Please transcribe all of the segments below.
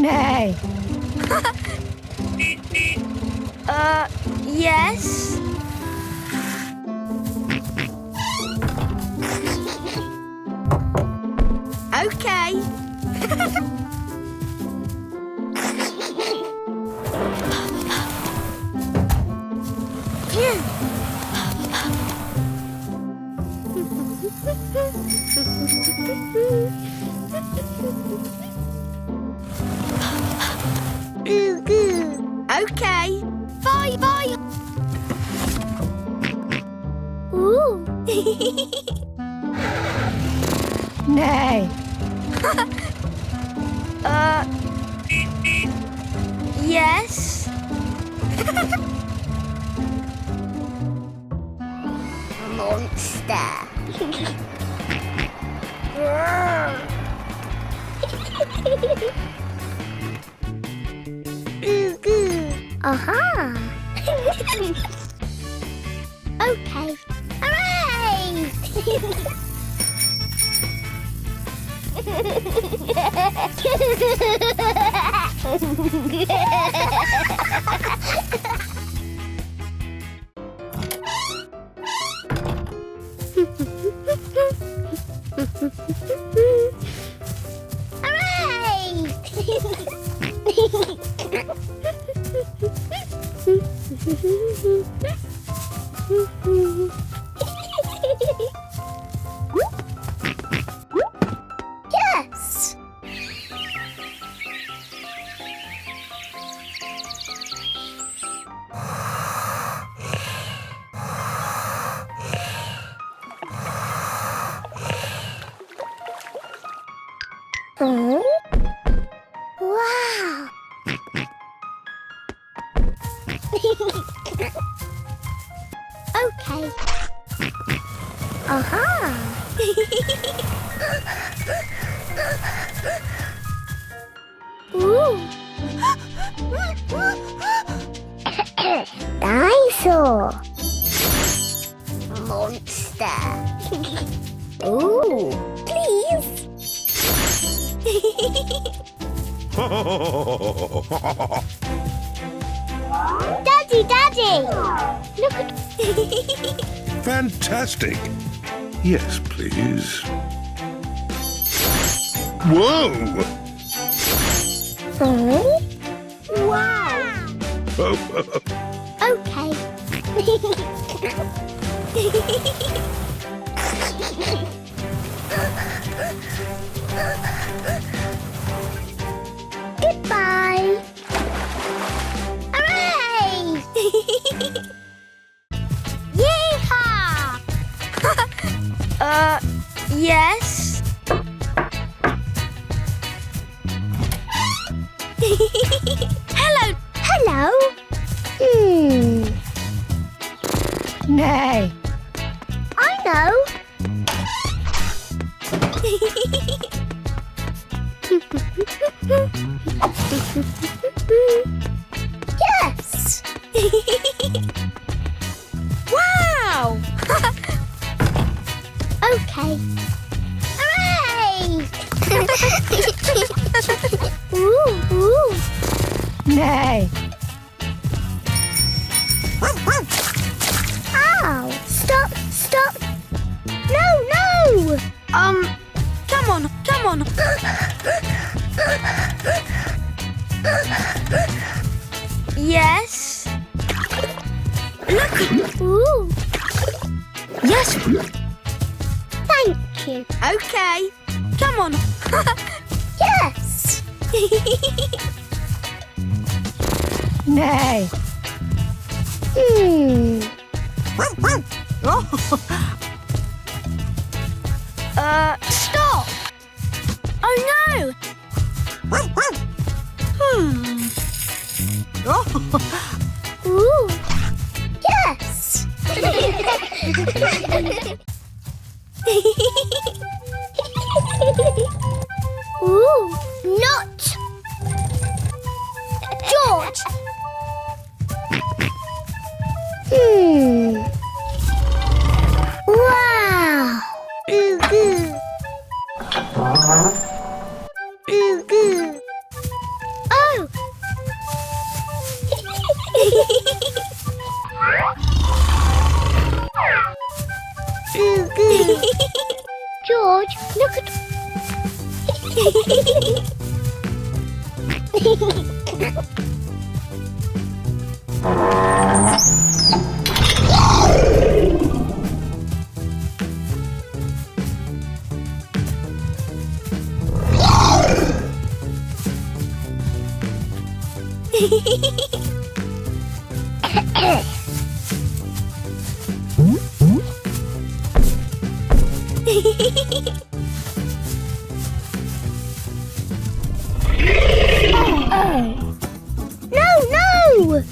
Nee. Yes. Okay. Okay. Bye, bye. Ooh. Nee. Yes. Monster. Aha. Okay. Hooray! Yes. Oh. Wow. Okay. Aha. Ooh. Dinosaur. Monster. Ooh, please. Daddy! Look at... Fantastic. Yes, please. Whoa! Oh? Wow! Okay. Goodbye. Hooray! Yeehaw! Yes. Hello. Hello. Nee. I know. Yes. Wow. Okay. Hooray! Ooh. Nee. Ow! Stop! No! Come on. Yes. Look. Ooh. Yes. Thank you. Okay. Come on. Yes. Nee. Stop. Oh no. Ooh. Yes. Ooh. Not. George. Wow. Ooh. Goo goo. George, look at... Oh. No, no!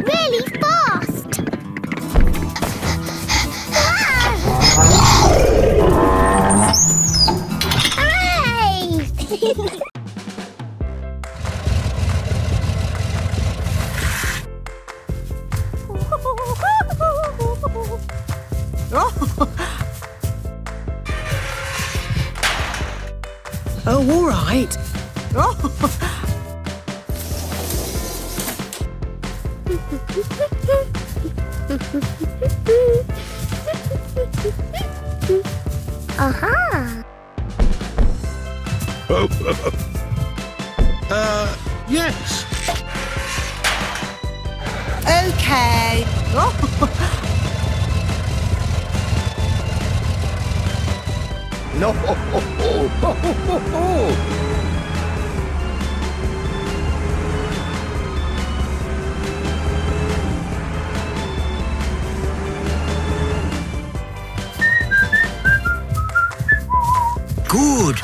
Really fast! Hooray! Oh, all right. Aha! Yes. Okay. No. Good.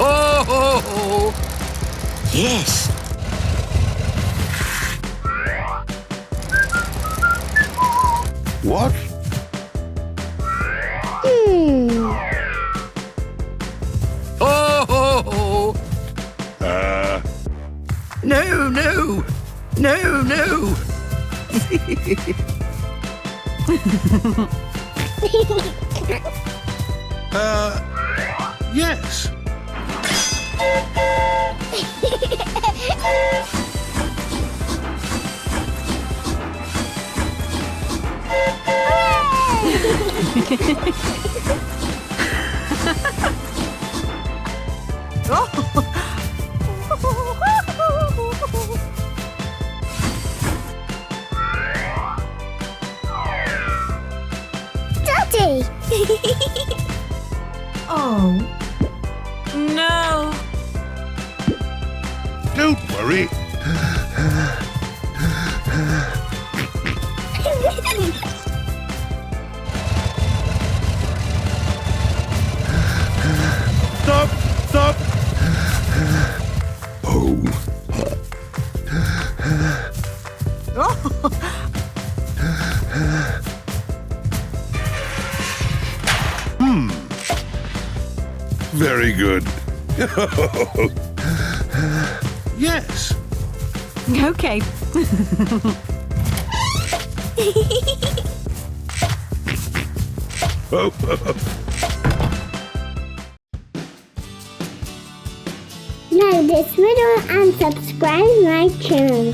Oh, yes. What? Oh, no, no, no, no. Yes. Daddy! Oh. No. Don't worry. Stop! Stop! Oh. Very good. Yes. Okay. Like this video and subscribe my channel.